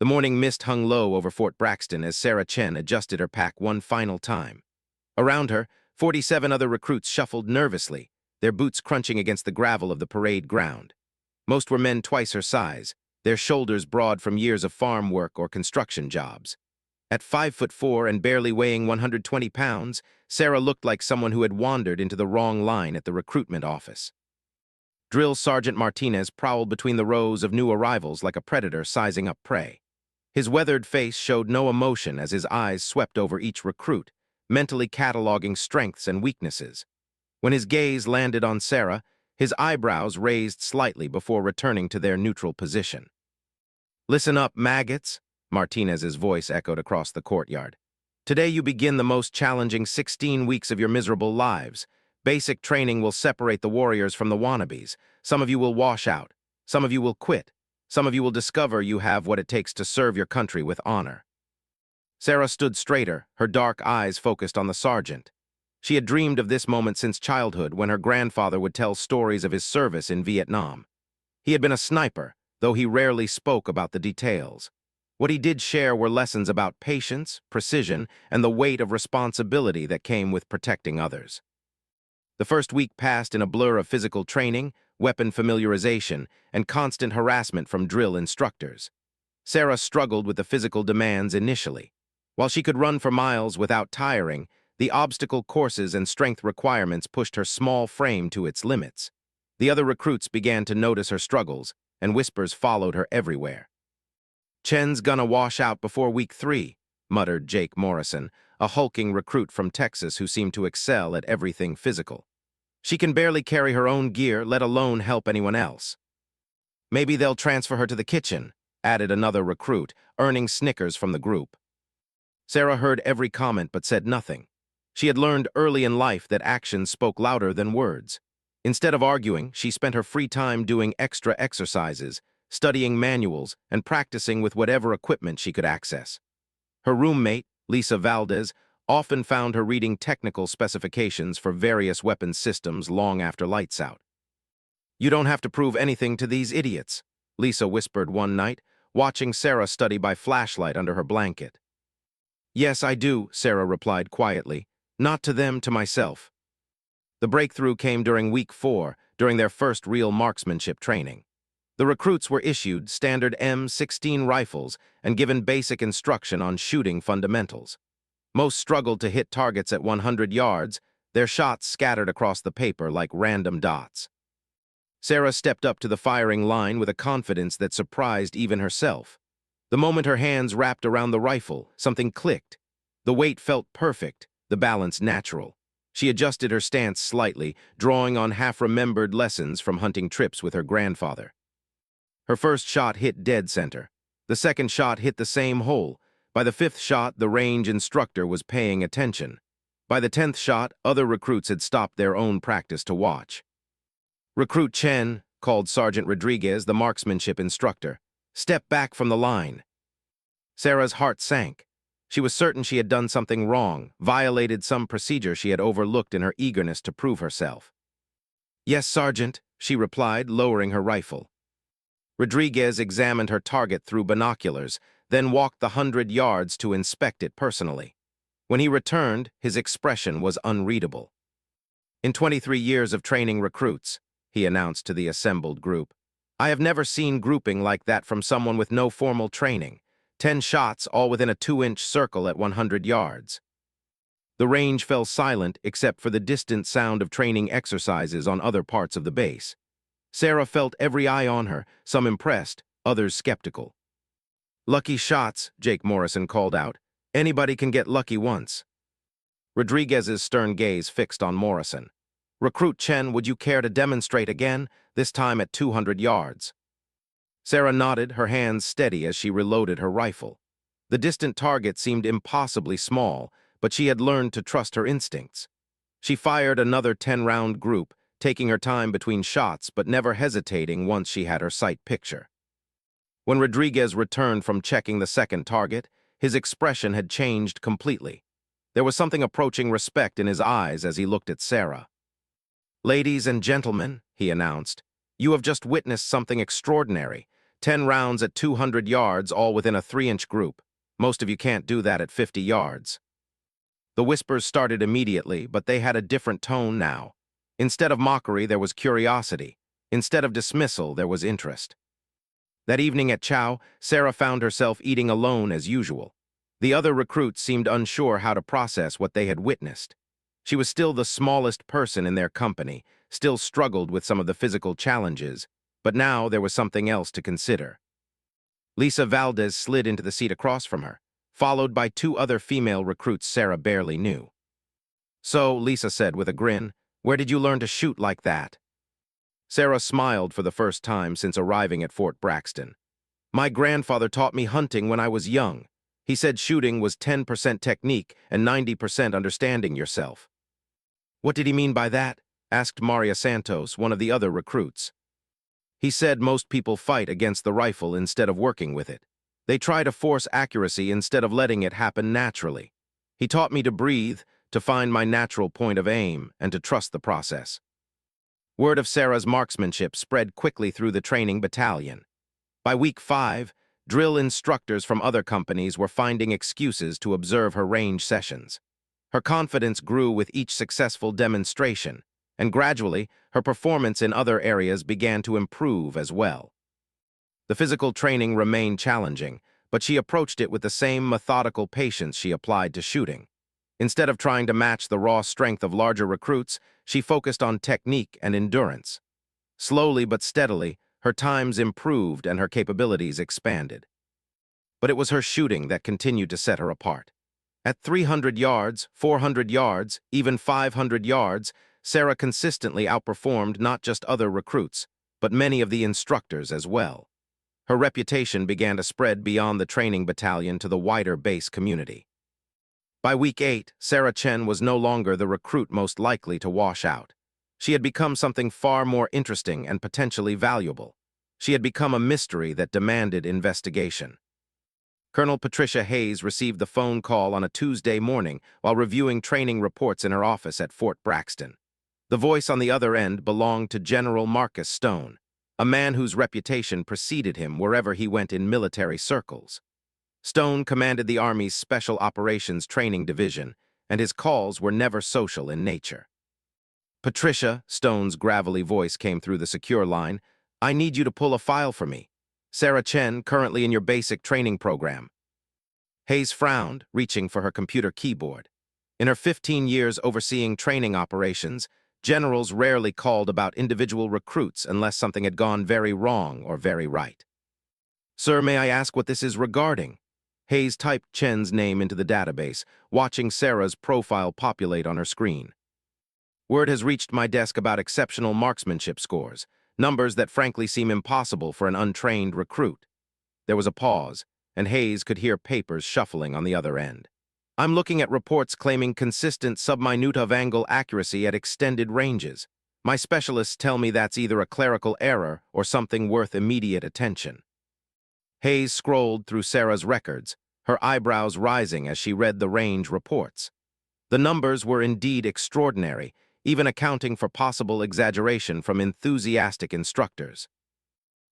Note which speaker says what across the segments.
Speaker 1: The morning mist hung low over Fort Braxton as Sarah Chen adjusted her pack one final time. Around her, 47 other recruits shuffled nervously, their boots crunching against the gravel of the parade ground. Most were men twice her size, their shoulders broad from years of farm work or construction jobs. At 5'4" and barely weighing 120 pounds, Sarah looked like someone who had wandered into the wrong line at the recruitment office. Drill Sergeant Martinez prowled between the rows of new arrivals like a predator sizing up prey. His weathered face showed no emotion as his eyes swept over each recruit, mentally cataloging strengths and weaknesses. When his gaze landed on Sarah, his eyebrows raised slightly before returning to their neutral position. "Listen up, maggots," Martinez's voice echoed across the courtyard. "Today you begin the most challenging 16 weeks of your miserable lives. Basic training will separate the warriors from the wannabes. Some of you will wash out. Some of you will quit. Some of you will discover you have what it takes to serve your country with honor." Sarah stood straighter, her dark eyes focused on the sergeant. She had dreamed of this moment since childhood when her grandfather would tell stories of his service in Vietnam. He had been a sniper, though he rarely spoke about the details. What he did share were lessons about patience, precision, and the weight of responsibility that came with protecting others. The first week passed in a blur of physical training, weapon familiarization, and constant harassment from drill instructors. Sarah struggled with the physical demands initially. While she could run for miles without tiring, the obstacle courses and strength requirements pushed her small frame to its limits. The other recruits began to notice her struggles, and whispers followed her everywhere. "Chen's gonna wash out before week 3, muttered Jake Morrison, a hulking recruit from Texas who seemed to excel at everything physical. "She can barely carry her own gear, let alone help anyone else." "Maybe they'll transfer her to the kitchen," added another recruit, earning snickers from the group. Sarah heard every comment but said nothing. She had learned early in life that actions spoke louder than words. Instead of arguing, she spent her free time doing extra exercises, studying manuals, and practicing with whatever equipment she could access. Her roommate, Lisa Valdez, often found her reading technical specifications for various weapons systems long after lights out. "You don't have to prove anything to these idiots," Lisa whispered one night, watching Sarah study by flashlight under her blanket. "Yes, I do," Sarah replied quietly. "Not to them, to myself." The breakthrough came during week 4, during their first real marksmanship training. The recruits were issued standard M16 rifles and given basic instruction on shooting fundamentals. Most struggled to hit targets at 100 yards, their shots scattered across the paper like random dots. Sarah stepped up to the firing line with a confidence that surprised even herself. The moment her hands wrapped around the rifle, something clicked. The weight felt perfect, the balance natural. She adjusted her stance slightly, drawing on half-remembered lessons from hunting trips with her grandfather. Her first shot hit dead center. The second shot hit the same hole. By the 5th shot, the range instructor was paying attention. By the 10th shot, other recruits had stopped their own practice to watch. "Recruit Chen," called Sergeant Rodriguez, the marksmanship instructor, "step back from the line." Sarah's heart sank. She was certain she had done something wrong, violated some procedure she had overlooked in her eagerness to prove herself. "Yes, Sergeant," she replied, lowering her rifle. Rodriguez examined her target through binoculars, then walked the 100 yards to inspect it personally. When he returned, his expression was unreadable. "In 23 years of training recruits," he announced to the assembled group, "I have never seen grouping like that from someone with no formal training. 10 shots, all within a 2-inch circle at 100 yards. The range fell silent except for the distant sound of training exercises on other parts of the base. Sarah felt every eye on her, some impressed, others skeptical. "Lucky shots," Jake Morrison called out. "Anybody can get lucky once." Rodriguez's stern gaze fixed on Morrison. "Recruit Chen, would you care to demonstrate again, this time at 200 yards? Sarah nodded, her hands steady as she reloaded her rifle. The distant target seemed impossibly small, but she had learned to trust her instincts. She fired another 10-round group, taking her time between shots but never hesitating once she had her sight picture. When Rodriguez returned from checking the second target, his expression had changed completely. There was something approaching respect in his eyes as he looked at Sarah. "Ladies and gentlemen," he announced, "you have just witnessed something extraordinary. 10 rounds at 200 yards, all within a 3-inch group. Most of you can't do that at 50 yards. The whispers started immediately, but they had a different tone now. Instead of mockery, there was curiosity. Instead of dismissal, there was interest. That evening at Chow, Sarah found herself eating alone as usual. The other recruits seemed unsure how to process what they had witnessed. She was still the smallest person in their company, still struggled with some of the physical challenges, but now there was something else to consider. Lisa Valdez slid into the seat across from her, followed by 2 other female recruits Sarah barely knew. "So," Lisa said with a grin, "where did you learn to shoot like that?" Sarah smiled for the first time since arriving at Fort Braxton. "My grandfather taught me hunting when I was young. He said shooting was 10% technique and 90% understanding yourself." "What did he mean by that?" asked Maria Santos, one of the other recruits. "He said most people fight against the rifle instead of working with it. They try to force accuracy instead of letting it happen naturally. He taught me to breathe, to find my natural point of aim, and to trust the process." Word of Sarah's marksmanship spread quickly through the training battalion. By week 5, drill instructors from other companies were finding excuses to observe her range sessions. Her confidence grew with each successful demonstration, and gradually, her performance in other areas began to improve as well. The physical training remained challenging, but she approached it with the same methodical patience she applied to shooting. Instead of trying to match the raw strength of larger recruits, she focused on technique and endurance. Slowly but steadily, her times improved and her capabilities expanded. But it was her shooting that continued to set her apart. At 300 yards, 400 yards, even 500 yards, Sarah consistently outperformed not just other recruits, but many of the instructors as well. Her reputation began to spread beyond the training battalion to the wider base community. By week 8, Sarah Chen was no longer the recruit most likely to wash out. She had become something far more interesting and potentially valuable. She had become a mystery that demanded investigation. Colonel Patricia Hayes received the phone call on a Tuesday morning while reviewing training reports in her office at Fort Braxton. The voice on the other end belonged to General Marcus Stone, a man whose reputation preceded him wherever he went in military circles. Stone commanded the Army's Special Operations Training Division, and his calls were never social in nature. "Patricia," Stone's gravelly voice came through the secure line, "I need you to pull a file for me. Sarah Chen, currently in your basic training program." Hayes frowned, reaching for her computer keyboard. In her 15 years overseeing training operations, generals rarely called about individual recruits unless something had gone very wrong or very right. "Sir, may I ask what this is regarding?" Hayes typed Chen's name into the database, watching Sarah's profile populate on her screen. "Word has reached my desk about exceptional marksmanship scores, numbers that frankly seem impossible for an untrained recruit." There was a pause, and Hayes could hear papers shuffling on the other end. "I'm looking at reports claiming consistent subminute of angle accuracy at extended ranges. My specialists tell me that's either a clerical error or something worth immediate attention." Hayes scrolled through Sarah's records, her eyebrows rising as she read the range reports. The numbers were indeed extraordinary, even accounting for possible exaggeration from enthusiastic instructors.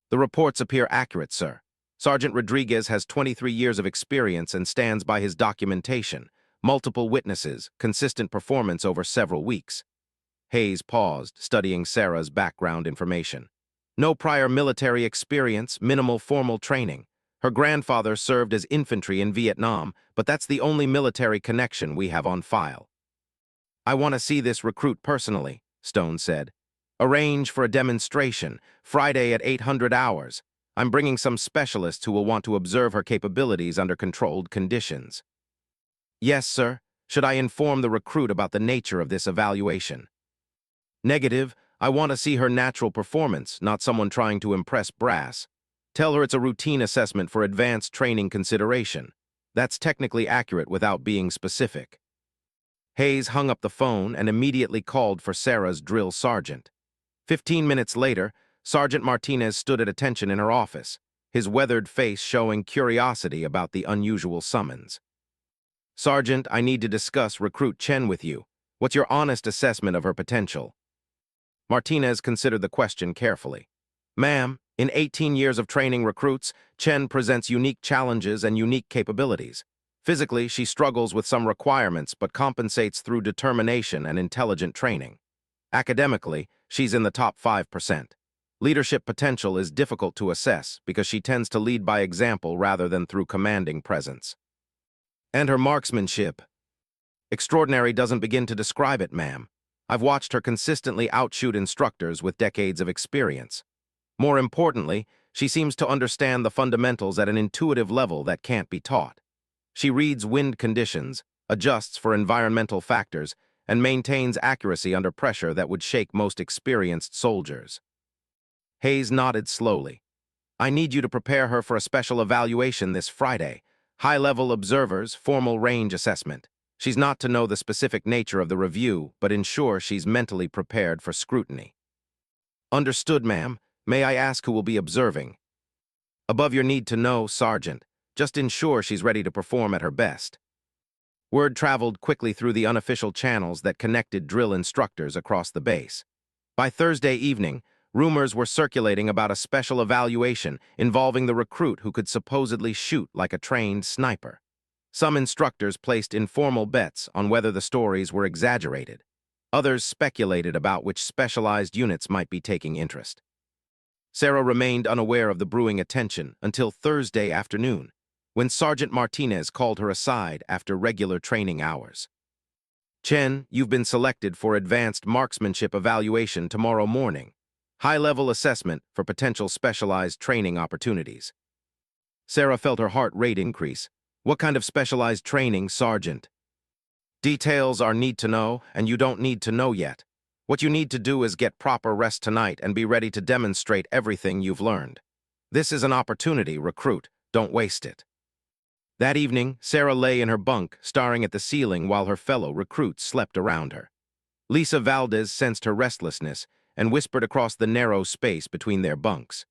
Speaker 1: "The reports appear accurate, sir. Sergeant Rodriguez has 23 years of experience and stands by his documentation, multiple witnesses, consistent performance over several weeks." Hayes paused, studying Sarah's background information. "No prior military experience, minimal formal training. Her grandfather served as infantry in Vietnam, but that's the only military connection we have on file." "I want to see this recruit personally," Stone said. "Arrange for a demonstration, Friday at 800 hours. I'm bringing some specialists who will want to observe her capabilities under controlled conditions." "Yes, sir. Should I inform the recruit about the nature of this evaluation?" "Negative. I want to see her natural performance, not someone trying to impress brass. Tell her it's a routine assessment for advanced training consideration. That's technically accurate without being specific." Hayes hung up the phone and immediately called for Sarah's drill sergeant. 15 minutes later, Sergeant Martinez stood at attention in her office, his weathered face showing curiosity about the unusual summons. "Sergeant, I need to discuss Recruit Chen with you. What's your honest assessment of her potential?" Martinez considered the question carefully. "Ma'am, In 18 years of training recruits, Chen presents unique challenges and unique capabilities. Physically, she struggles with some requirements but compensates through determination and intelligent training. Academically, she's in the top 5%. Leadership potential is difficult to assess because she tends to lead by example rather than through commanding presence. And her marksmanship. Extraordinary doesn't begin to describe it, ma'am. I've watched her consistently outshoot instructors with decades of experience. More importantly, she seems to understand the fundamentals at an intuitive level that can't be taught. She reads wind conditions, adjusts for environmental factors, and maintains accuracy under pressure that would shake most experienced soldiers. Hayes nodded slowly. I need you to prepare her for a special evaluation this Friday. High-level observers, formal range assessment. She's not to know the specific nature of the review, but ensure she's mentally prepared for scrutiny. Understood, ma'am. May I ask who will be observing? Above your need to know, Sergeant. Just ensure she's ready to perform at her best. Word traveled quickly through the unofficial channels that connected drill instructors across the base. By Thursday evening, rumors were circulating about a special evaluation involving the recruit who could supposedly shoot like a trained sniper. Some instructors placed informal bets on whether the stories were exaggerated. Others speculated about which specialized units might be taking interest. Sarah remained unaware of the brewing attention until Thursday afternoon, when Sergeant Martinez called her aside after regular training hours. Chen, you've been selected for advanced marksmanship evaluation tomorrow morning. High-level assessment for potential specialized training opportunities. Sarah felt her heart rate increase. What kind of specialized training, Sergeant? Details are need to know, and you don't need to know yet. What you need to do is get proper rest tonight and be ready to demonstrate everything you've learned. This is an opportunity, recruit. Don't waste it. That evening, Sarah lay in her bunk, staring at the ceiling while her fellow recruits slept around her. Lisa Valdez sensed her restlessness and whispered across the narrow space between their bunks.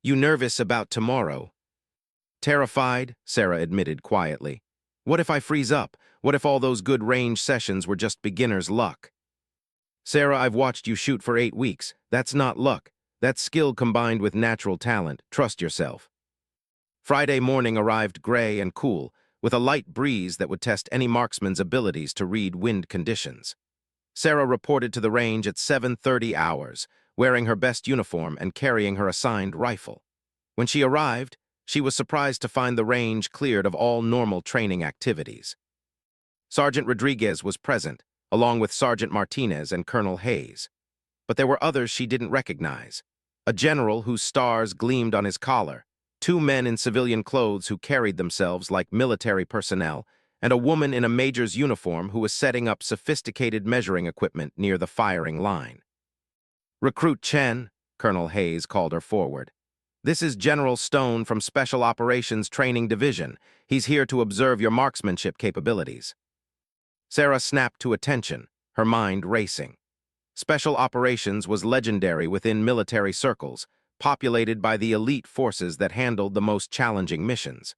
Speaker 1: You nervous about tomorrow? Terrified, Sarah admitted quietly. What if I freeze up? What if all those good range sessions were just beginner's luck? Sarah, I've watched you shoot for 8 weeks. That's not luck. That's skill combined with natural talent. Trust yourself. Friday morning arrived gray and cool, with a light breeze that would test any marksman's abilities to read wind conditions. Sarah reported to the range at 7:30 hours, wearing her best uniform and carrying her assigned rifle. When she arrived, she was surprised to find the range cleared of all normal training activities. Sergeant Rodriguez was present, along with Sergeant Martinez and Colonel Hayes. But there were others she didn't recognize. A general whose stars gleamed on his collar, 2 men in civilian clothes who carried themselves like military personnel, and a woman in a major's uniform who was setting up sophisticated measuring equipment near the firing line. Recruit Chen, Colonel Hayes called her forward. This is General Stone from Special Operations Training Division. He's here to observe your marksmanship capabilities. Sarah snapped to attention, her mind racing. Special Operations was legendary within military circles, populated by the elite forces that handled the most challenging missions.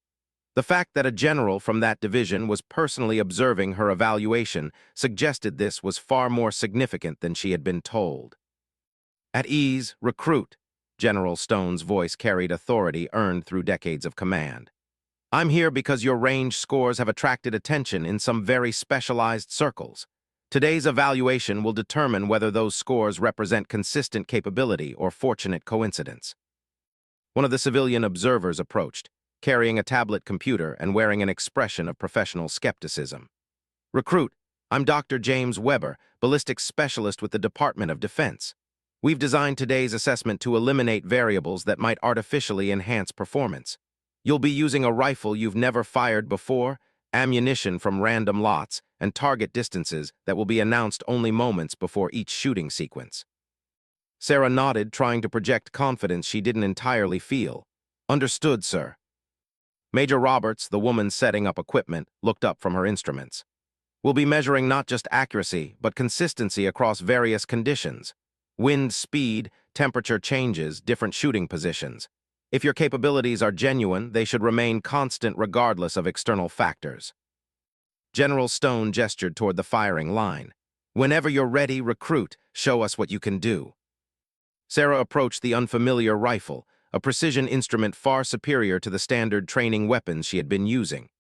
Speaker 1: The fact that a general from that division was personally observing her evaluation suggested this was far more significant than she had been told. At ease, recruit, General Stone's voice carried authority earned through decades of command. I'm here because your range scores have attracted attention in some very specialized circles. Today's evaluation will determine whether those scores represent consistent capability or fortunate coincidence. One of the civilian observers approached, carrying a tablet computer and wearing an expression of professional skepticism. Recruit, I'm Dr. James Weber, ballistics specialist with the Department of Defense. We've designed today's assessment to eliminate variables that might artificially enhance performance. You'll be using a rifle you've never fired before, ammunition from random lots, and target distances that will be announced only moments before each shooting sequence. Sarah nodded, trying to project confidence she didn't entirely feel. Understood, sir. Major Roberts, the woman setting up equipment, looked up from her instruments. We'll be measuring not just accuracy, but consistency across various conditions. Wind speed, temperature changes, different shooting positions. If your capabilities are genuine, they should remain constant regardless of external factors. General Stone gestured toward the firing line. Whenever you're ready, recruit, show us what you can do. Sarah approached the unfamiliar rifle, a precision instrument far superior to the standard training weapons she had been using.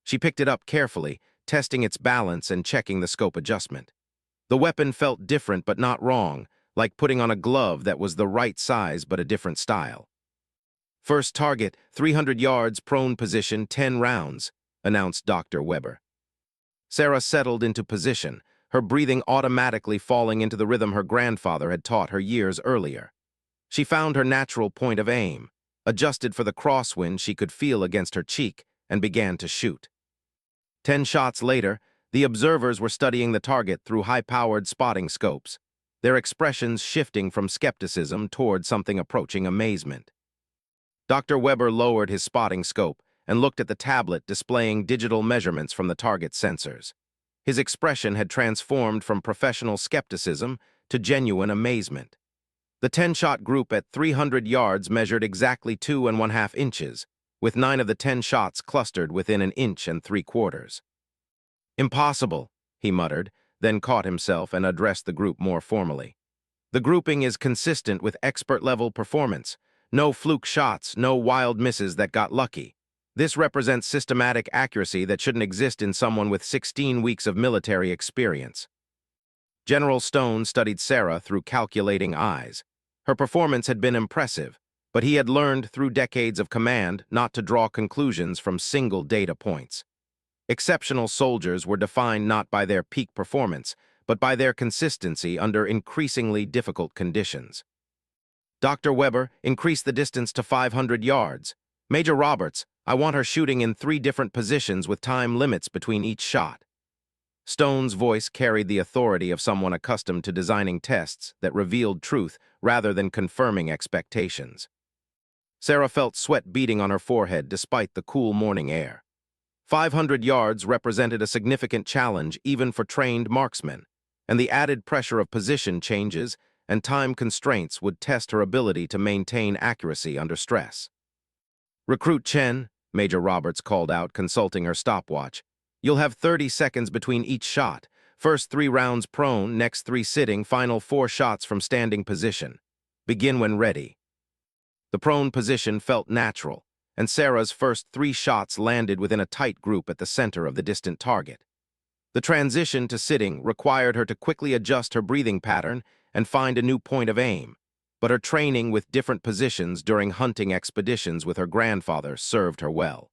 Speaker 1: She picked it up carefully, testing its balance and checking the scope adjustment. The weapon felt different but not wrong, like putting on a glove that was the right size but a different style. "First target, 300 yards, prone position, 10 rounds," announced Dr. Weber. Sarah settled into position, her breathing automatically falling into the rhythm her grandfather had taught her years earlier. She found her natural point of aim, adjusted for the crosswind she could feel against her cheek, and began to shoot. 10 shots later, the observers were studying the target through high-powered spotting scopes, their expressions shifting from skepticism toward something approaching amazement. Dr. Weber lowered his spotting scope and looked at the tablet displaying digital measurements from the target's sensors. His expression had transformed from professional skepticism to genuine amazement. The 10-shot group at 300 yards measured exactly 2½ inches, with 9 of the 10 shots clustered within 1 3/4 inches. "Impossible," he muttered, then caught himself and addressed the group more formally. "The grouping is consistent with expert-level performance. No fluke shots, no wild misses that got lucky. This represents systematic accuracy that shouldn't exist in someone with 16 weeks of military experience." General Stone studied Sarah through calculating eyes. Her performance had been impressive, but he had learned through decades of command not to draw conclusions from single data points. Exceptional soldiers were defined not by their peak performance, but by their consistency under increasingly difficult conditions. "Dr. Weber, increase the distance to 500 yards. Major Roberts, I want her shooting in 3 different positions with time limits between each shot." Stone's voice carried the authority of someone accustomed to designing tests that revealed truth rather than confirming expectations. Sarah felt sweat beading on her forehead despite the cool morning air. 500 yards represented a significant challenge even for trained marksmen, and the added pressure of position changes and time constraints would test her ability to maintain accuracy under stress. "Recruit Chen," Major Roberts called out, consulting her stopwatch, "you'll have 30 seconds between each shot. First 3 rounds prone, next 3 sitting, final 4 shots from standing position. Begin when ready." The prone position felt natural, and Sarah's first 3 shots landed within a tight group at the center of the distant target. The transition to sitting required her to quickly adjust her breathing pattern and find a new point of aim, but her training with different positions during hunting expeditions with her grandfather served her well.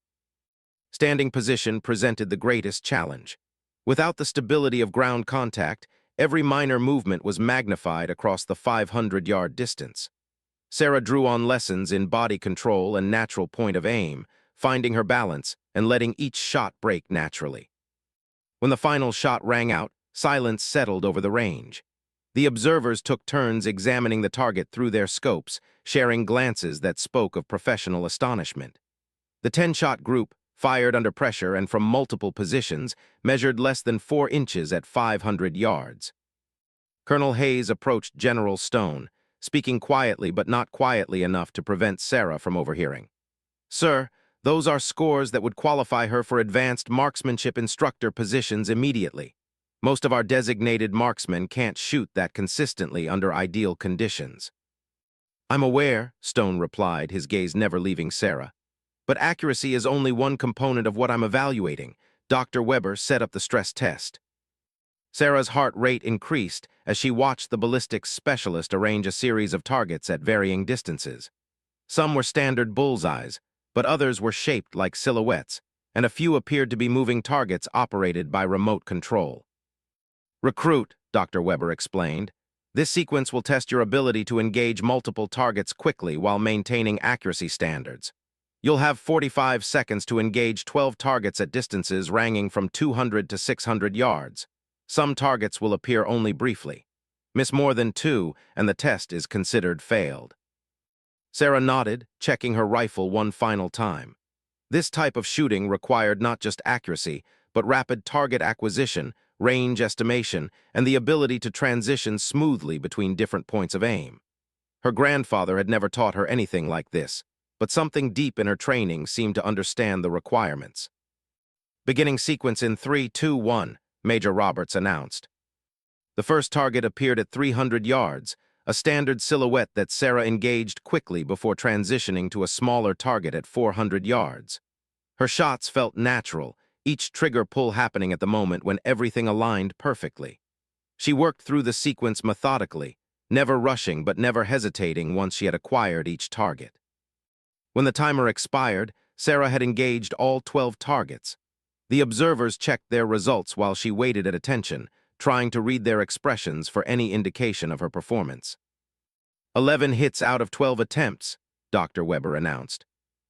Speaker 1: Standing position presented the greatest challenge. Without the stability of ground contact, every minor movement was magnified across the 500-yard distance. Sarah drew on lessons in body control and natural point of aim, finding her balance and letting each shot break naturally. When the final shot rang out, silence settled over the range. The observers took turns examining the target through their scopes, sharing glances that spoke of professional astonishment. The 10-shot group, fired under pressure and from multiple positions, measured less than 4 inches at 500 yards. Colonel Hayes approached General Stone, speaking quietly but not quietly enough to prevent Sarah from overhearing. "Sir, those are scores that would qualify her for advanced marksmanship instructor positions immediately. Most of our designated marksmen can't shoot that consistently under ideal conditions." "I'm aware," Stone replied, his gaze never leaving Sarah. "But accuracy is only one component of what I'm evaluating." Dr. Weber set up the stress test. Sarah's heart rate increased as she watched the ballistics specialist arrange a series of targets at varying distances. Some were standard bullseyes, but others were shaped like silhouettes, and a few appeared to be moving targets operated by remote control. "Recruit," Dr. Weber explained. "This sequence will test your ability to engage multiple targets quickly while maintaining accuracy standards. You'll have 45 seconds to engage 12 targets at distances ranging from 200 to 600 yards. Some targets will appear only briefly. Miss more than 2, and the test is considered failed." Sarah nodded, checking her rifle one final time. This type of shooting required not just accuracy, but rapid target acquisition, range estimation, and the ability to transition smoothly between different points of aim. Her grandfather had never taught her anything like this, but something deep in her training seemed to understand the requirements. "Beginning sequence in 3, 2, 1, Major Roberts announced. The first target appeared at 300 yards, a standard silhouette that Sarah engaged quickly before transitioning to a smaller target at 400 yards. Her shots felt natural, each trigger pull happening at the moment when everything aligned perfectly. She worked through the sequence methodically, never rushing but never hesitating once she had acquired each target. When the timer expired, Sarah had engaged all 12 targets. The observers checked their results while she waited at attention, trying to read their expressions for any indication of her performance. 11 hits out of 12 attempts, Dr. Weber announced.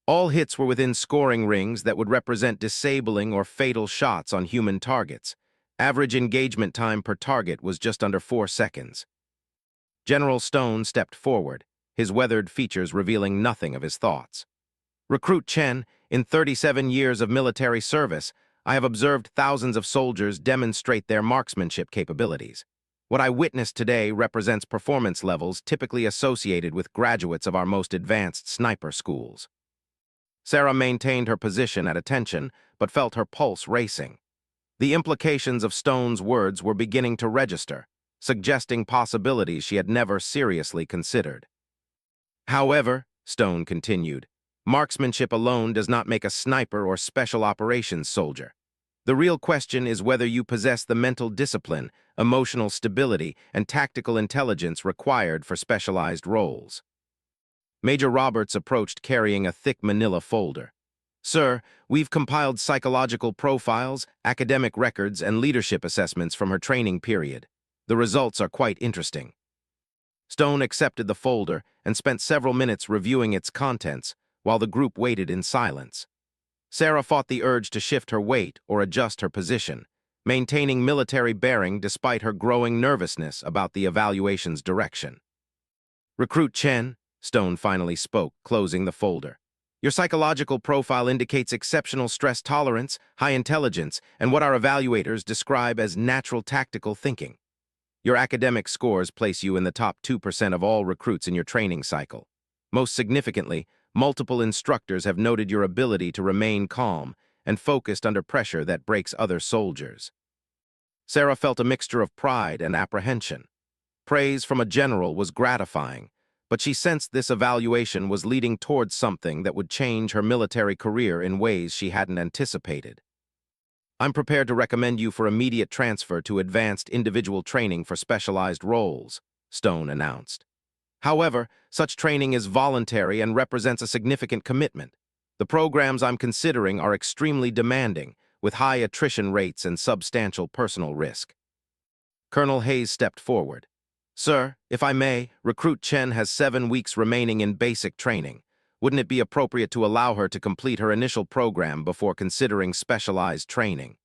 Speaker 1: All hits were within scoring rings that would represent disabling or fatal shots on human targets. Average engagement time per target was just under 4 seconds. General Stone stepped forward, his weathered features revealing nothing of his thoughts. Recruit Chen, in 37 years of military service, I have observed thousands of soldiers demonstrate their marksmanship capabilities. What I witnessed today represents performance levels typically associated with graduates of our most advanced sniper schools. Sarah maintained her position at attention, but felt her pulse racing. The implications of Stone's words were beginning to register, suggesting possibilities she had never seriously considered. However, Stone continued, marksmanship alone does not make a sniper or special operations soldier. The real question is whether you possess the mental discipline, emotional stability, and tactical intelligence required for specialized roles. Major Roberts approached carrying a thick manila folder. Sir, we've compiled psychological profiles, academic records, and leadership assessments from her training period. The results are quite interesting. Stone accepted the folder and spent several minutes reviewing its contents while the group waited in silence. Sarah fought the urge to shift her weight or adjust her position, maintaining military bearing despite her growing nervousness about the evaluation's direction. Recruit Chen, Stone finally spoke, closing the folder. Your psychological profile indicates exceptional stress tolerance, high intelligence, and what our evaluators describe as natural tactical thinking. Your academic scores place you in the top 2% of all recruits in your training cycle. Most significantly, multiple instructors have noted your ability to remain calm and focused under pressure that breaks other soldiers. Sarah felt a mixture of pride and apprehension. Praise from a general was gratifying, but she sensed this evaluation was leading towards something that would change her military career in ways she hadn't anticipated. I'm prepared to recommend you for immediate transfer to advanced individual training for specialized roles, Stone announced. However, such training is voluntary and represents a significant commitment. The programs I'm considering are extremely demanding, with high attrition rates and substantial personal risk. Colonel Hayes stepped forward. Sir, if I may, Recruit Chen has 7 weeks remaining in basic training. Wouldn't it be appropriate to allow her to complete her initial program before considering specialized training?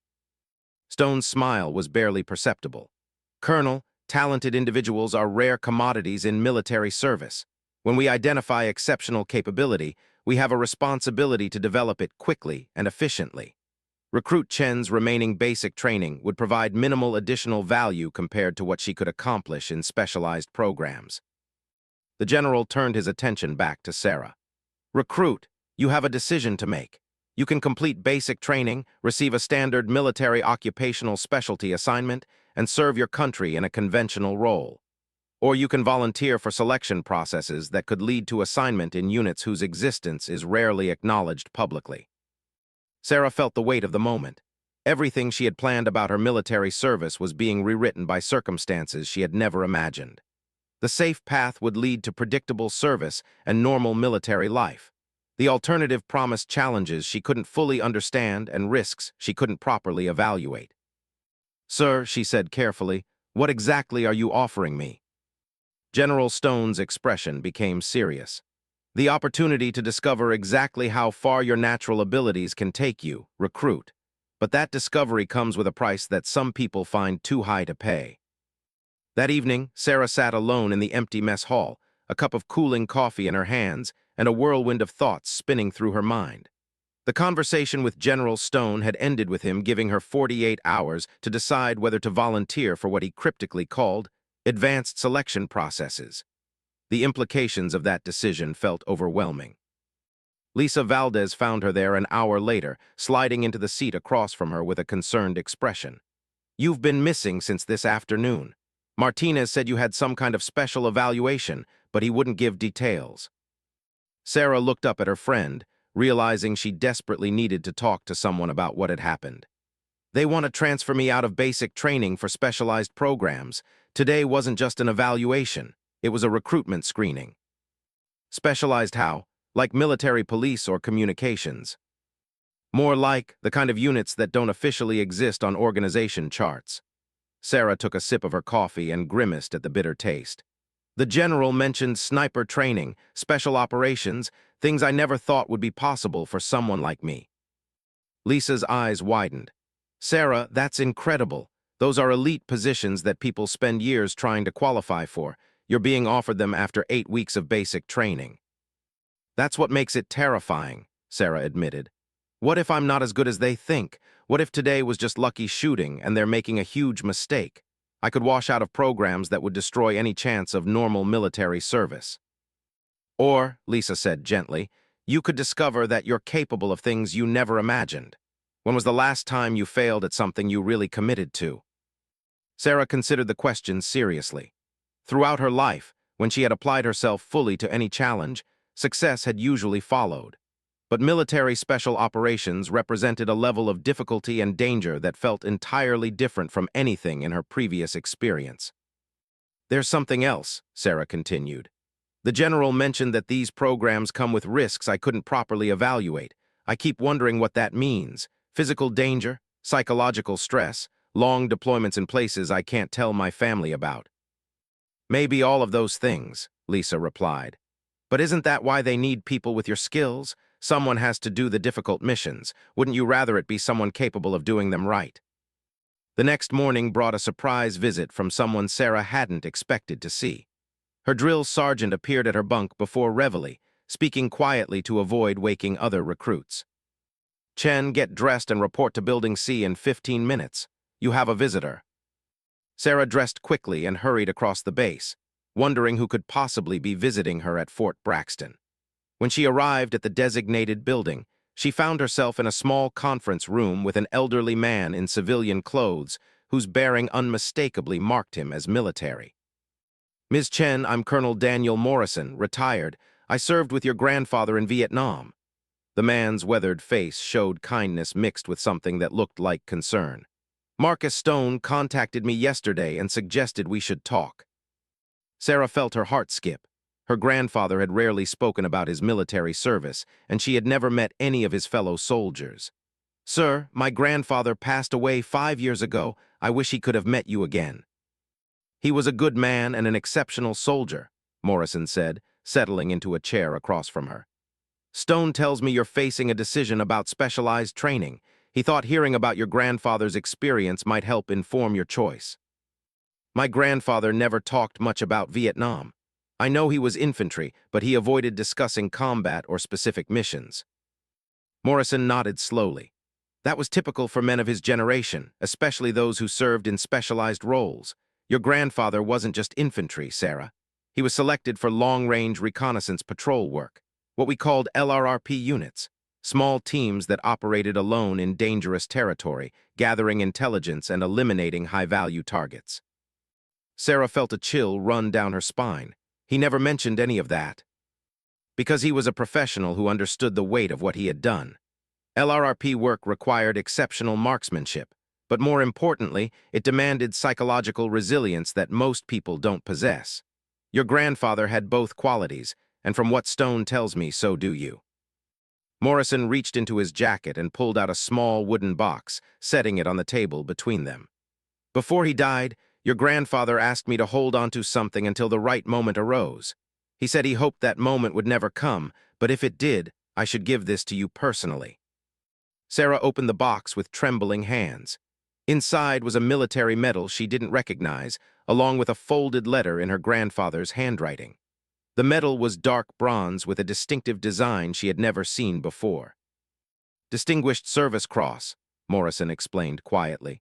Speaker 1: Stone's smile was barely perceptible. Colonel, talented individuals are rare commodities in military service. When we identify exceptional capability, we have a responsibility to develop it quickly and efficiently. Recruit Chen's remaining basic training would provide minimal additional value compared to what she could accomplish in specialized programs. The general turned his attention back to Sarah. Recruit, you have a decision to make. You can complete basic training, receive a standard military occupational specialty assignment, and serve your country in a conventional role. Or you can volunteer for selection processes that could lead to assignment in units whose existence is rarely acknowledged publicly. Sarah felt the weight of the moment. Everything she had planned about her military service was being rewritten by circumstances she had never imagined. The safe path would lead to predictable service and normal military life. The alternative promised challenges she couldn't fully understand and risks she couldn't properly evaluate. Sir, she said carefully, what exactly are you offering me? General Stone's expression became serious. The opportunity to discover exactly how far your natural abilities can take you, recruit. But that discovery comes with a price that some people find too high to pay. That evening, Sarah sat alone in the empty mess hall, a cup of cooling coffee in her hands and a whirlwind of thoughts spinning through her mind. The conversation with General Stone had ended with him giving her 48 hours to decide whether to volunteer for what he cryptically called advanced selection processes. The implications of that decision felt overwhelming. Lisa Valdez found her there an hour later, sliding into the seat across from her with a concerned expression. You've been missing since this afternoon. Martinez said you had some kind of special evaluation, but he wouldn't give details. Sarah looked up at her friend, realizing she desperately needed to talk to someone about what had happened. They want to transfer me out of basic training for specialized programs. Today wasn't just an evaluation, it was a recruitment screening. Specialized how? Like military police or communications. More like the kind of units that don't officially exist on organization charts. Sarah took a sip of her coffee and grimaced at the bitter taste. The general mentioned sniper training, special operations, things I never thought would be possible for someone like me. Lisa's eyes widened. Sarah, that's incredible. Those are elite positions that people spend years trying to qualify for. You're being offered them after 8 weeks of basic training. That's what makes it terrifying, Sarah admitted. What if I'm not as good as they think? What if today was just lucky shooting and they're making a huge mistake? I could wash out of programs that would destroy any chance of normal military service. Or, Lisa said gently, you could discover that you're capable of things you never imagined. When was the last time you failed at something you really committed to? Sarah considered the question seriously. Throughout her life, when she had applied herself fully to any challenge, success had usually followed. But military special operations represented a level of difficulty and danger that felt entirely different from anything in her previous experience. There's something else, Sarah continued. The general mentioned that these programs come with risks I couldn't properly evaluate. I keep wondering what that means. Physical danger, psychological stress, long deployments in places I can't tell my family about. Maybe all of those things, Lisa replied. But isn't that why they need people with your skills? Someone has to do the difficult missions. Wouldn't you rather it be someone capable of doing them right? The next morning brought a surprise visit from someone Sarah hadn't expected to see. Her drill sergeant appeared at her bunk before reveille, speaking quietly to avoid waking other recruits. Chen, get dressed and report to Building C in 15 minutes. You have a visitor. Sarah dressed quickly and hurried across the base, wondering who could possibly be visiting her at Fort Braxton. When she arrived at the designated building, she found herself in a small conference room with an elderly man in civilian clothes whose bearing unmistakably marked him as military. Ms. Chen, I'm Colonel Daniel Morrison, retired. I served with your grandfather in Vietnam. The man's weathered face showed kindness mixed with something that looked like concern. Marcus Stone contacted me yesterday and suggested we should talk. Sarah felt her heart skip. Her grandfather had rarely spoken about his military service, and she had never met any of his fellow soldiers. Sir, my grandfather passed away 5 years ago. I wish he could have met you again. He was a good man and an exceptional soldier, Morrison said, settling into a chair across from her. Stone tells me you're facing a decision about specialized training. He thought hearing about your grandfather's experience might help inform your choice. My grandfather never talked much about Vietnam. I know he was infantry, but he avoided discussing combat or specific missions. Morrison nodded slowly. That was typical for men of his generation, especially those who served in specialized roles. Your grandfather wasn't just infantry, Sarah. He was selected for long-range reconnaissance patrol work, what we called LRRP units, small teams that operated alone in dangerous territory, gathering intelligence and eliminating high-value targets. Sarah felt a chill run down her spine. He never mentioned any of that. Because he was a professional who understood the weight of what he had done. LRRP work required exceptional marksmanship, but more importantly, it demanded psychological resilience that most people don't possess. Your grandfather had both qualities, and from what Stone tells me, so do you. Morrison reached into his jacket and pulled out a small wooden box, setting it on the table between them. Before he died, your grandfather asked me to hold on to something until the right moment arose. He said he hoped that moment would never come, but if it did, I should give this to you personally. Sarah opened the box with trembling hands. Inside was a military medal she didn't recognize, along with a folded letter in her grandfather's handwriting. The medal was dark bronze with a distinctive design she had never seen before. Distinguished Service Cross, Morrison explained quietly.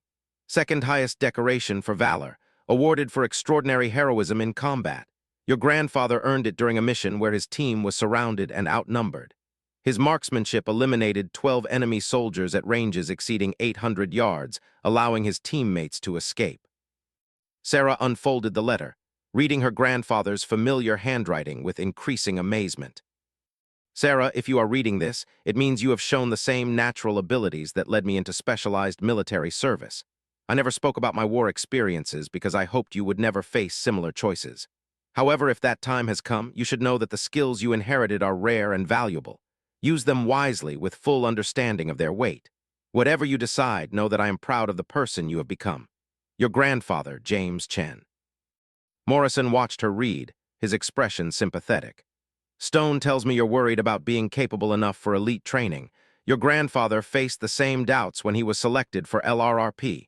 Speaker 1: Second highest decoration for valor, awarded for extraordinary heroism in combat. Your grandfather earned it during a mission where his team was surrounded and outnumbered. His marksmanship eliminated 12 enemy soldiers at ranges exceeding 800 yards, allowing his teammates to escape. Sarah unfolded the letter, reading her grandfather's familiar handwriting with increasing amazement. Sarah, if you are reading this, it means you have shown the same natural abilities that led me into specialized military service. I never spoke about my war experiences because I hoped you would never face similar choices. However, if that time has come, you should know that the skills you inherited are rare and valuable. Use them wisely with full understanding of their weight. Whatever you decide, know that I am proud of the person you have become. Your grandfather, James Chen. Morrison watched her read, his expression sympathetic. Stone tells me you're worried about being capable enough for elite training. Your grandfather faced the same doubts when he was selected for LRRP.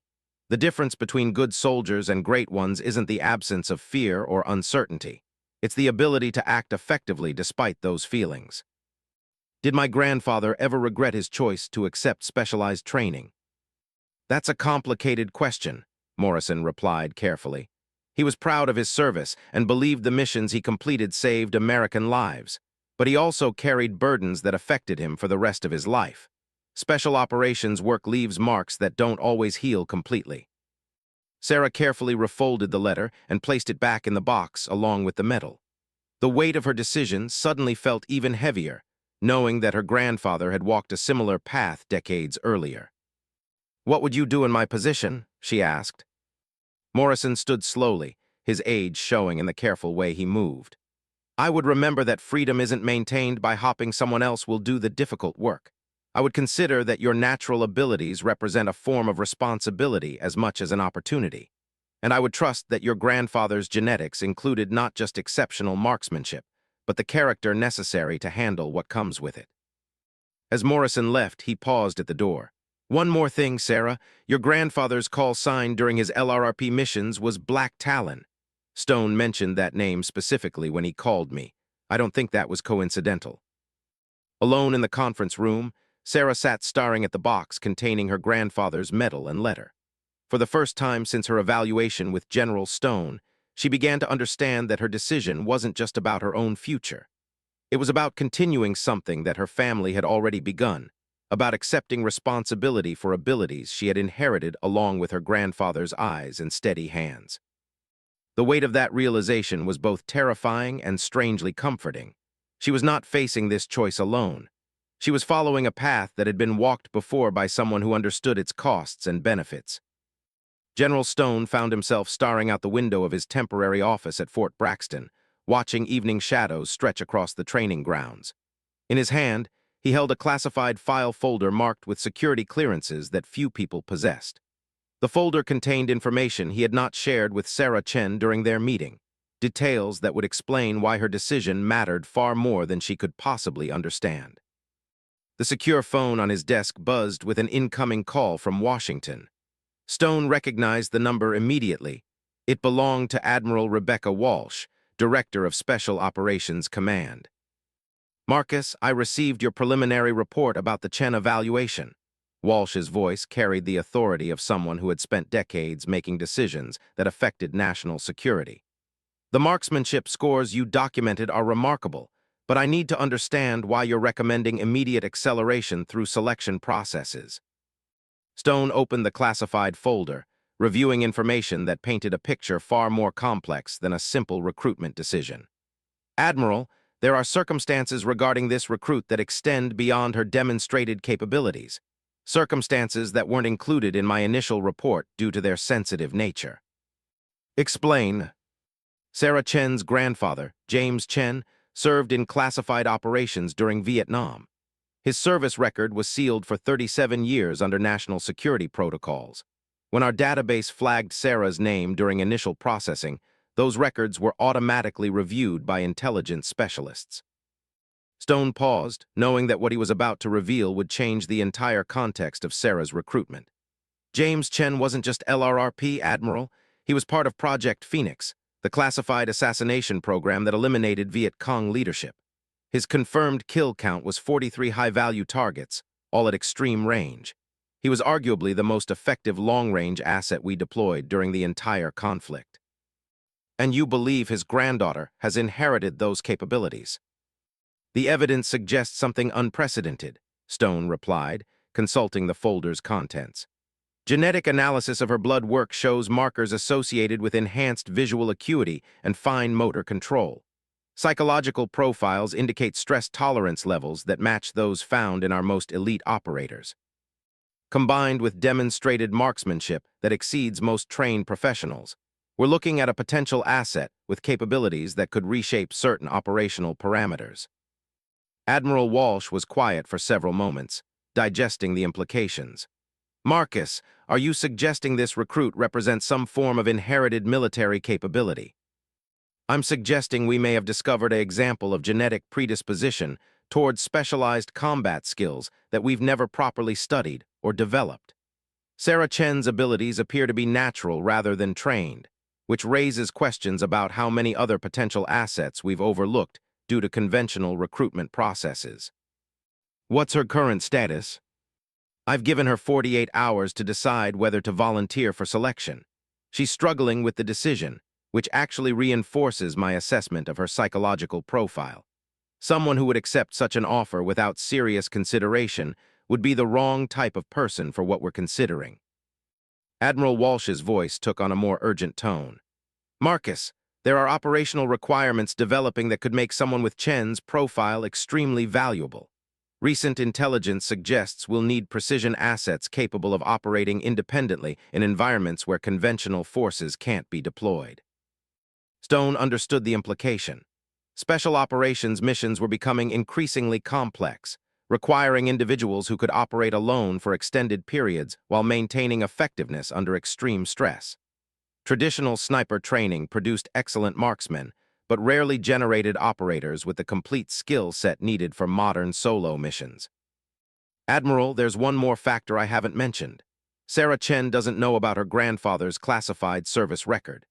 Speaker 1: The difference between good soldiers and great ones isn't the absence of fear or uncertainty. It's the ability to act effectively despite those feelings. Did my grandfather ever regret his choice to accept specialized training? That's a complicated question, Morrison replied carefully. He was proud of his service and believed the missions he completed saved American lives, but he also carried burdens that affected him for the rest of his life. Special operations work leaves marks that don't always heal completely. Sarah carefully refolded the letter and placed it back in the box along with the medal. The weight of her decision suddenly felt even heavier, knowing that her grandfather had walked a similar path decades earlier. "What would you do in my position?" she asked. Morrison stood slowly, his age showing in the careful way he moved. "I would remember that freedom isn't maintained by hoping someone else will do the difficult work. I would consider that your natural abilities represent a form of responsibility as much as an opportunity. And I would trust that your grandfather's genetics included not just exceptional marksmanship, but the character necessary to handle what comes with it." As Morrison left, he paused at the door. "One more thing, Sarah. Your grandfather's call sign during his LRRP missions was Black Talon. Stone mentioned that name specifically when he called me. I don't think that was coincidental." Alone in the conference room, Sarah sat staring at the box containing her grandfather's medal and letter. For the first time since her evaluation with General Stone, she began to understand that her decision wasn't just about her own future. It was about continuing something that her family had already begun, about accepting responsibility for abilities she had inherited along with her grandfather's eyes and steady hands. The weight of that realization was both terrifying and strangely comforting. She was not facing this choice alone. She was following a path that had been walked before by someone who understood its costs and benefits. General Stone found himself staring out the window of his temporary office at Fort Braxton, watching evening shadows stretch across the training grounds. In his hand, he held a classified file folder marked with security clearances that few people possessed. The folder contained information he had not shared with Sarah Chen during their meeting, details that would explain why her decision mattered far more than she could possibly understand. The secure phone on his desk buzzed with an incoming call from Washington. Stone recognized the number immediately. It belonged to Admiral Rebecca Walsh, Director of Special Operations Command. "Marcus, I received your preliminary report about the Chen evaluation." Walsh's voice carried the authority of someone who had spent decades making decisions that affected national security. "The marksmanship scores you documented are remarkable, but I need to understand why you're recommending immediate acceleration through selection processes." Stone opened the classified folder, reviewing information that painted a picture far more complex than a simple recruitment decision. "Admiral, there are circumstances regarding this recruit that extend beyond her demonstrated capabilities, circumstances that weren't included in my initial report due to their sensitive nature." "Explain." Sarah Chen's grandfather, James Chen, served in classified operations during Vietnam. His service record was sealed for 37 years under national security protocols. When our database flagged Sarah's name during initial processing, those records were automatically reviewed by intelligence specialists. Stone paused, knowing that what he was about to reveal would change the entire context of Sarah's recruitment. James Chen wasn't just LRRP, Admiral. He was part of Project Phoenix, the classified assassination program that eliminated Viet Cong leadership. His confirmed kill count was 43 high-value targets, all at extreme range. He was arguably the most effective long-range asset we deployed during the entire conflict. "And you believe his granddaughter has inherited those capabilities?" "The evidence suggests something unprecedented," Stone replied, consulting the folder's contents. Genetic analysis of her blood work shows markers associated with enhanced visual acuity and fine motor control. Psychological profiles indicate stress tolerance levels that match those found in our most elite operators, combined with demonstrated marksmanship that exceeds most trained professionals. We're looking at a potential asset with capabilities that could reshape certain operational parameters. Admiral Walsh was quiet for several moments, digesting the implications. Marcus, are you suggesting this recruit represents some form of inherited military capability? I'm suggesting we may have discovered an example of genetic predisposition towards specialized combat skills that we've never properly studied or developed. Sarah Chen's abilities appear to be natural rather than trained, which raises questions about how many other potential assets we've overlooked due to conventional recruitment processes. What's her current status? I've given her 48 hours to decide whether to volunteer for selection. She's struggling with the decision, which actually reinforces my assessment of her psychological profile. Someone who would accept such an offer without serious consideration would be the wrong type of person for what we're considering. Admiral Walsh's voice took on a more urgent tone. Marcus, there are operational requirements developing that could make someone with Chen's profile extremely valuable. Recent intelligence suggests we'll need precision assets capable of operating independently in environments where conventional forces can't be deployed. Stone understood the implication. Special operations missions were becoming increasingly complex, requiring individuals who could operate alone for extended periods while maintaining effectiveness under extreme stress. Traditional sniper training produced excellent marksmen, but rarely generated operators with the complete skill set needed for modern solo missions. Admiral, there's one more factor I haven't mentioned. Sarah Chen doesn't know about her grandfather's classified service record.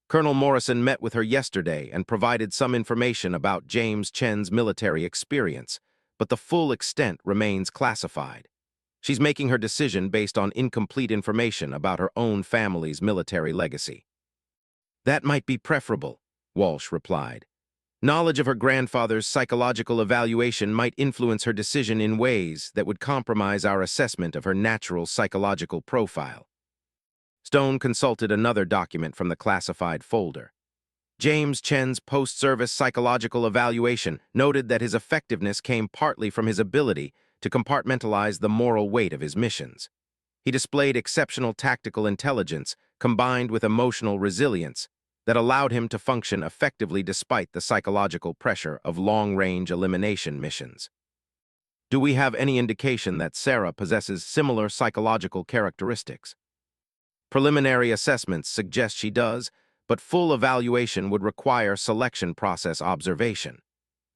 Speaker 1: Colonel Morrison met with her yesterday and provided some information about James Chen's military experience, but the full extent remains classified. She's making her decision based on incomplete information about her own family's military legacy. That might be preferable, Walsh replied. Knowledge of her grandfather's psychological evaluation might influence her decision in ways that would compromise our assessment of her natural psychological profile. Stone consulted another document from the classified folder. James Chen's post-service psychological evaluation noted that his effectiveness came partly from his ability to compartmentalize the moral weight of his missions. He displayed exceptional tactical intelligence combined with emotional resilience that allowed him to function effectively despite the psychological pressure of long-range elimination missions. Do we have any indication that Sarah possesses similar psychological characteristics? Preliminary assessments suggest she does, but full evaluation would require selection process observation.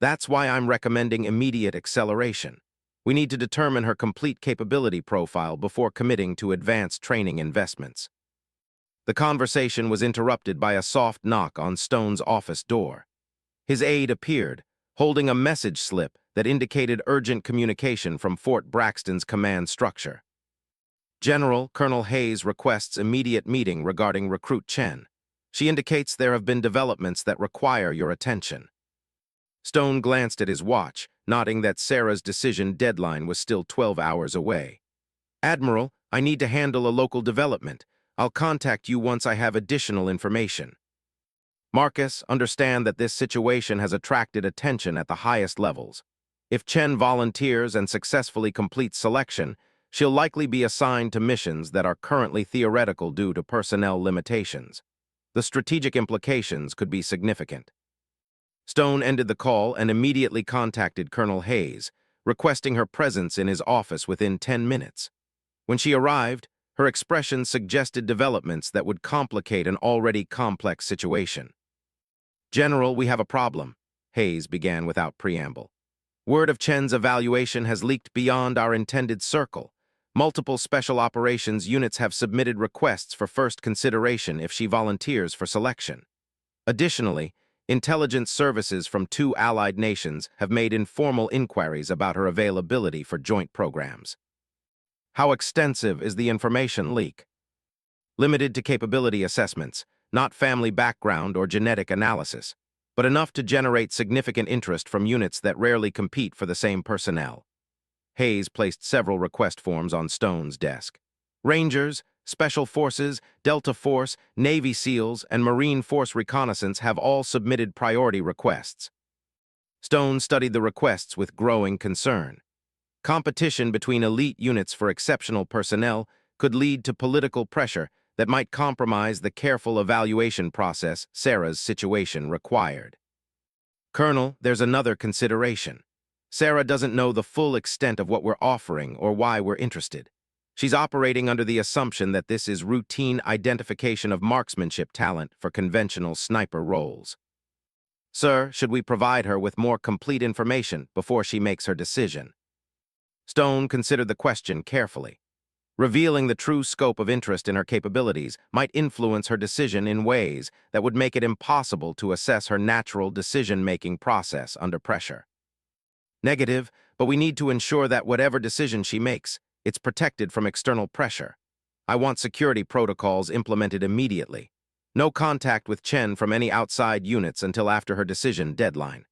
Speaker 1: That's why I'm recommending immediate acceleration. We need to determine her complete capability profile before committing to advanced training investments. The conversation was interrupted by a soft knock on Stone's office door. His aide appeared, holding a message slip that indicated urgent communication from Fort Braxton's command structure. General, Colonel Hayes requests immediate meeting regarding Recruit Chen. She indicates there have been developments that require your attention. Stone glanced at his watch, noting that Sarah's decision deadline was still 12 hours away. Admiral, I need to handle a local development. I'll contact you once I have additional information. Marcus, understand that this situation has attracted attention at the highest levels. If Chen volunteers and successfully completes selection, she'll likely be assigned to missions that are currently theoretical due to personnel limitations. The strategic implications could be significant. Stone ended the call and immediately contacted Colonel Hayes, requesting her presence in his office within 10 minutes. When she arrived, her expression suggested developments that would complicate an already complex situation. General, we have a problem, Hayes began without preamble. Word of Chen's evaluation has leaked beyond our intended circle. Multiple special operations units have submitted requests for first consideration if she volunteers for selection. Additionally, intelligence services from 2 allied nations have made informal inquiries about her availability for joint programs. How extensive is the information leak? Limited to capability assessments, not family background or genetic analysis, but enough to generate significant interest from units that rarely compete for the same personnel. Hayes placed several request forms on Stone's desk. Rangers, Special Forces, Delta Force, Navy SEALs, and Marine Force Reconnaissance have all submitted priority requests. Stone studied the requests with growing concern. Competition between elite units for exceptional personnel could lead to political pressure that might compromise the careful evaluation process Sarah's situation required. Colonel, there's another consideration. Sarah doesn't know the full extent of what we're offering or why we're interested. She's operating under the assumption that this is routine identification of marksmanship talent for conventional sniper roles. Sir, should we provide her with more complete information before she makes her decision? Stone considered the question carefully. Revealing the true scope of interest in her capabilities might influence her decision in ways that would make it impossible to assess her natural decision-making process under pressure. Negative, but we need to ensure that whatever decision she makes, it's protected from external pressure. I want security protocols implemented immediately. No contact with Chen from any outside units until after her decision deadline.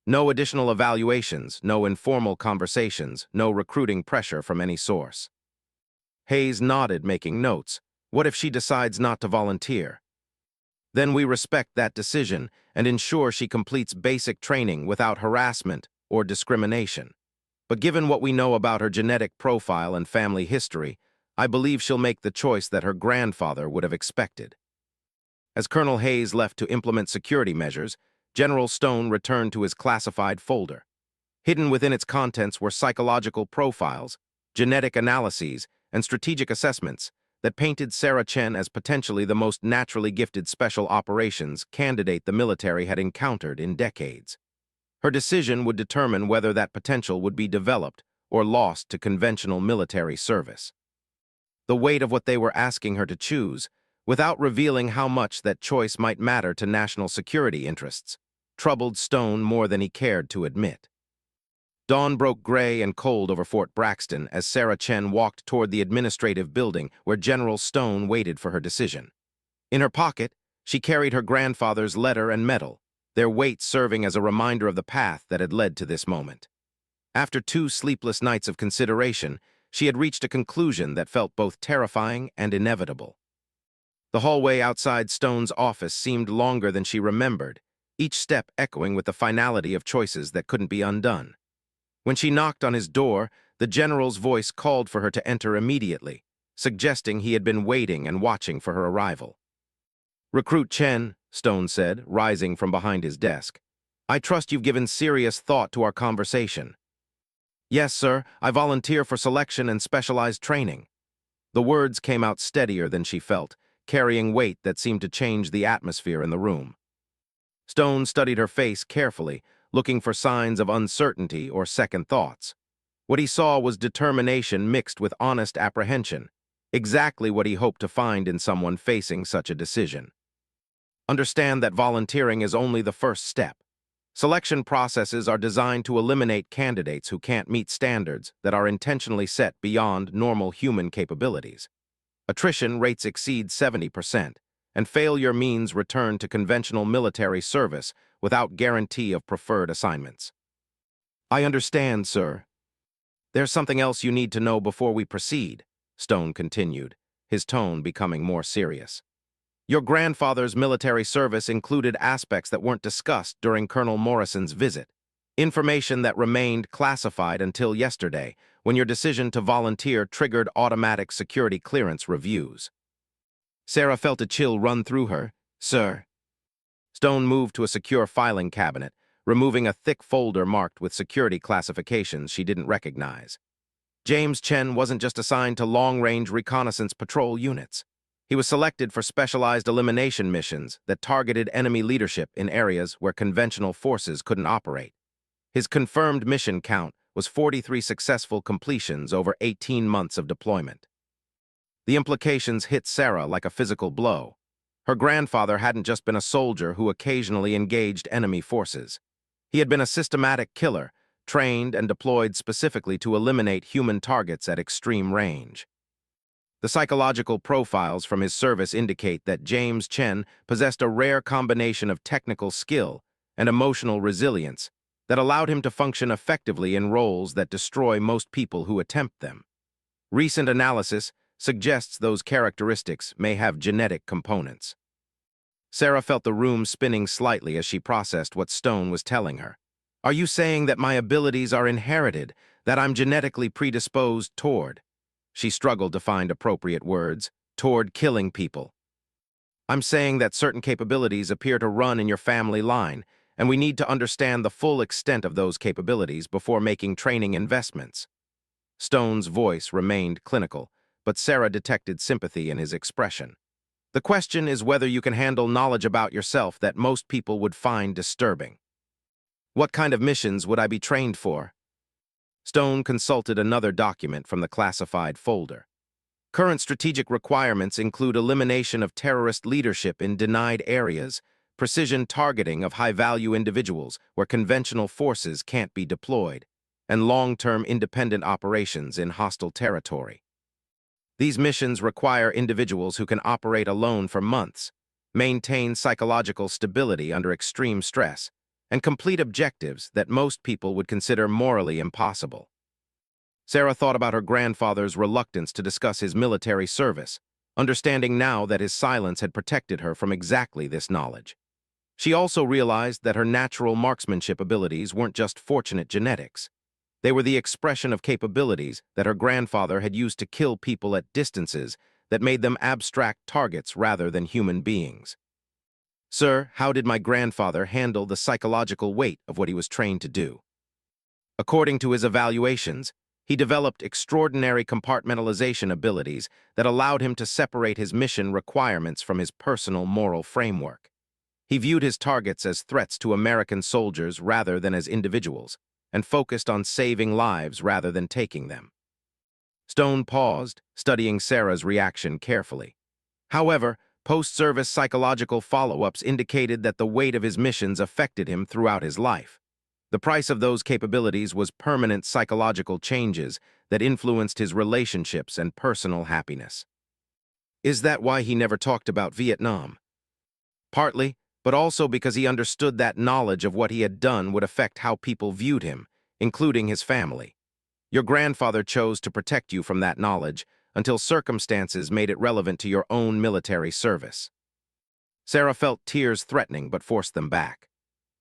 Speaker 1: No additional evaluations, no informal conversations, no recruiting pressure from any source. Hayes nodded, making notes. What if she decides not to volunteer? Then we respect that decision and ensure she completes basic training without harassment or discrimination. But given what we know about her genetic profile and family history, I believe she'll make the choice that her grandfather would have expected. As Colonel Hayes left to implement security measures, General Stone returned to his classified folder. Hidden within its contents were psychological profiles, genetic analyses, and strategic assessments that painted Sarah Chen as potentially the most naturally gifted special operations candidate the military had encountered in decades. Her decision would determine whether that potential would be developed or lost to conventional military service. The weight of what they were asking her to choose, without revealing how much that choice might matter to national security interests, troubled Stone more than he cared to admit. Dawn broke gray and cold over Fort Braxton as Sarah Chen walked toward the administrative building where General Stone waited for her decision. In her pocket, she carried her grandfather's letter and medal, their weight serving as a reminder of the path that had led to this moment. After 2 sleepless nights of consideration, she had reached a conclusion that felt both terrifying and inevitable. The hallway outside Stone's office seemed longer than she remembered, each step echoing with the finality of choices that couldn't be undone. When she knocked on his door, the general's voice called for her to enter immediately, suggesting he had been waiting and watching for her arrival. "Recruit Chen," Stone said, rising from behind his desk. "I trust you've given serious thought to our conversation." "Yes, sir. I volunteer for selection and specialized training." The words came out steadier than she felt, carrying weight that seemed to change the atmosphere in the room. Stone studied her face carefully, looking for signs of uncertainty or second thoughts. What he saw was determination mixed with honest apprehension, exactly what he hoped to find in someone facing such a decision. Understand that volunteering is only the first step. Selection processes are designed to eliminate candidates who can't meet standards that are intentionally set beyond normal human capabilities. Attrition rates exceed 70%, and failure means return to conventional military service without guarantee of preferred assignments. "I understand, sir." "There's something else you need to know before we proceed," Stone continued, his tone becoming more serious. "Your grandfather's military service included aspects that weren't discussed during Colonel Morrison's visit, information that remained classified until yesterday, when your decision to volunteer triggered automatic security clearance reviews." Sarah felt a chill run through her. "Sir." Stone moved to a secure filing cabinet, removing a thick folder marked with security classifications she didn't recognize. James Chen wasn't just assigned to long-range reconnaissance patrol units. He was selected for specialized elimination missions that targeted enemy leadership in areas where conventional forces couldn't operate. His confirmed mission count was 43 successful completions over 18 months of deployment. The implications hit Sarah like a physical blow. Her grandfather hadn't just been a soldier who occasionally engaged enemy forces. He had been a systematic killer, trained and deployed specifically to eliminate human targets at extreme range. The psychological profiles from his service indicate that James Chen possessed a rare combination of technical skill and emotional resilience that allowed him to function effectively in roles that destroy most people who attempt them. Recent analysis suggests those characteristics may have genetic components. Sarah felt the room spinning slightly as she processed what Stone was telling her. Are you saying that my abilities are inherited, that I'm genetically predisposed toward? She struggled to find appropriate words, toward killing people. I'm saying that certain capabilities appear to run in your family line, and we need to understand the full extent of those capabilities before making training investments. Stone's voice remained clinical, but Sarah detected sympathy in his expression. The question is whether you can handle knowledge about yourself that most people would find disturbing. What kind of missions would I be trained for? Stone consulted another document from the classified folder. Current strategic requirements include elimination of terrorist leadership in denied areas, precision targeting of high-value individuals where conventional forces can't be deployed, and long-term independent operations in hostile territory. These missions require individuals who can operate alone for months, maintain psychological stability under extreme stress, and complete objectives that most people would consider morally impossible. Sarah thought about her grandfather's reluctance to discuss his military service, understanding now that his silence had protected her from exactly this knowledge. She also realized that her natural marksmanship abilities weren't just fortunate genetics. They were the expression of capabilities that her grandfather had used to kill people at distances that made them abstract targets rather than human beings. Sir, how did my grandfather handle the psychological weight of what he was trained to do? According to his evaluations, he developed extraordinary compartmentalization abilities that allowed him to separate his mission requirements from his personal moral framework. He viewed his targets as threats to American soldiers rather than as individuals, and focused on saving lives rather than taking them. Stone paused, studying Sarah's reaction carefully. However, post-service psychological follow-ups indicated that the weight of his missions affected him throughout his life. The price of those capabilities was permanent psychological changes that influenced his relationships and personal happiness. Is that why he never talked about Vietnam? Partly, but also because he understood that knowledge of what he had done would affect how people viewed him, including his family. Your grandfather chose to protect you from that knowledge until circumstances made it relevant to your own military service. Sarah felt tears threatening but forced them back.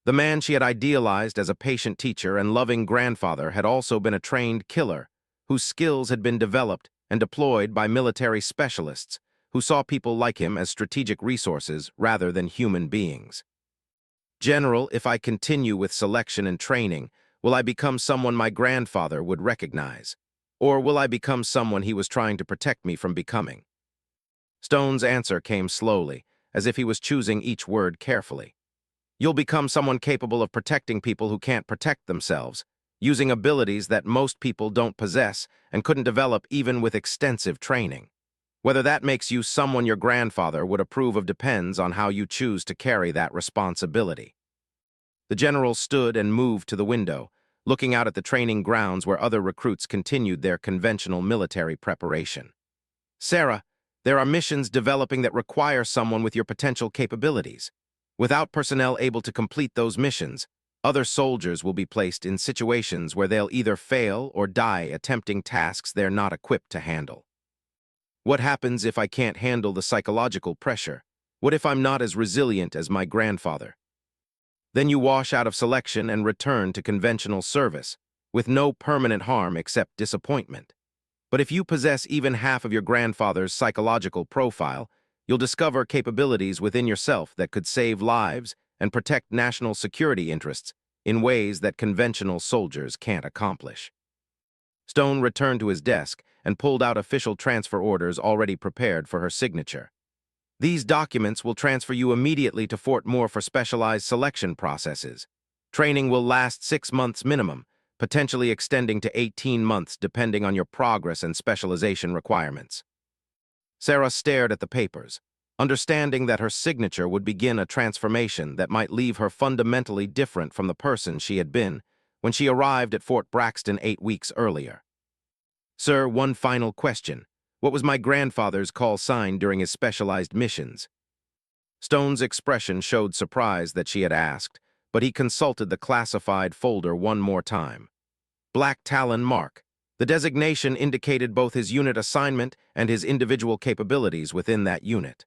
Speaker 1: The man she had idealized as a patient teacher and loving grandfather had also been a trained killer, whose skills had been developed and deployed by military specialists who saw people like him as strategic resources rather than human beings. General, if I continue with selection and training, will I become someone my grandfather would recognize? Or will I become someone he was trying to protect me from becoming? Stone's answer came slowly, as if he was choosing each word carefully. You'll become someone capable of protecting people who can't protect themselves, using abilities that most people don't possess and couldn't develop even with extensive training. Whether that makes you someone your grandfather would approve of depends on how you choose to carry that responsibility. The general stood and moved to the window, looking out at the training grounds where other recruits continued their conventional military preparation. Sarah, there are missions developing that require someone with your potential capabilities. Without personnel able to complete those missions, other soldiers will be placed in situations where they'll either fail or die attempting tasks they're not equipped to handle. What happens if I can't handle the psychological pressure? What if I'm not as resilient as my grandfather? Then you wash out of selection and return to conventional service, with no permanent harm except disappointment. But if you possess even half of your grandfather's psychological profile, you'll discover capabilities within yourself that could save lives and protect national security interests in ways that conventional soldiers can't accomplish. Stone returned to his desk and pulled out official transfer orders already prepared for her signature. These documents will transfer you immediately to Fort Moore for specialized selection processes. Training will last 6 months minimum, potentially extending to 18 months depending on your progress and specialization requirements. Sarah stared at the papers, understanding that her signature would begin a transformation that might leave her fundamentally different from the person she had been when she arrived at Fort Braxton 8 weeks earlier. Sir, one final question. What was my grandfather's call sign during his specialized missions? Stone's expression showed surprise that she had asked, but he consulted the classified folder one more time. Black Talon Mark. The designation indicated both his unit assignment and his individual capabilities within that unit.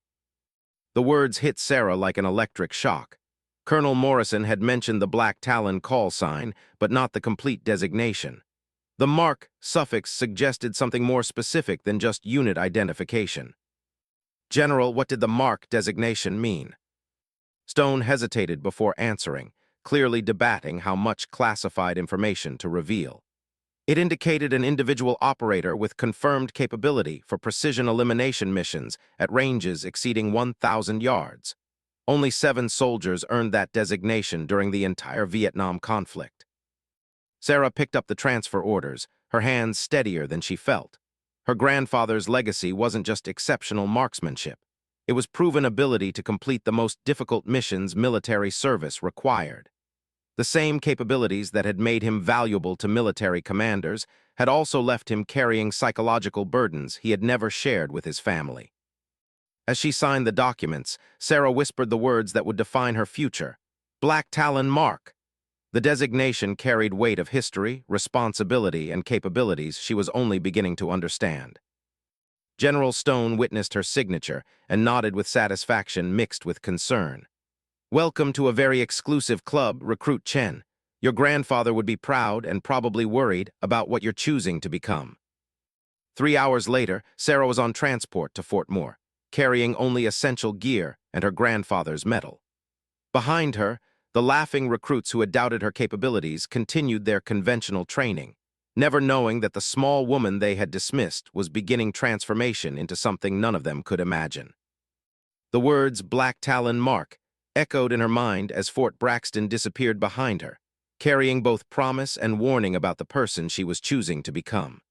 Speaker 1: The words hit Sarah like an electric shock. Colonel Morrison had mentioned the Black Talon call sign, but not the complete designation. The mark suffix suggested something more specific than just unit identification. "General, what did the mark designation mean?" Stone hesitated before answering, clearly debating how much classified information to reveal. It indicated an individual operator with confirmed capability for precision elimination missions at ranges exceeding 1,000 yards. Only 7 soldiers earned that designation during the entire Vietnam conflict. Sarah picked up the transfer orders, her hands steadier than she felt. Her grandfather's legacy wasn't just exceptional marksmanship. It was proven ability to complete the most difficult missions military service required. The same capabilities that had made him valuable to military commanders had also left him carrying psychological burdens he had never shared with his family. As she signed the documents, Sarah whispered the words that would define her future: Black Talon Mark. The designation carried weight of history, responsibility, and capabilities she was only beginning to understand. General Stone witnessed her signature and nodded with satisfaction mixed with concern. "Welcome to a very exclusive club, Recruit Chen. Your grandfather would be proud and probably worried about what you're choosing to become." 3 hours later, Sarah was on transport to Fort Moore, carrying only essential gear and her grandfather's medal. Behind her, the laughing recruits who had doubted her capabilities continued their conventional training, never knowing that the small woman they had dismissed was beginning transformation into something none of them could imagine. The words "Black Talon Mark" echoed in her mind as Fort Braxton disappeared behind her, carrying both promise and warning about the person she was choosing to become.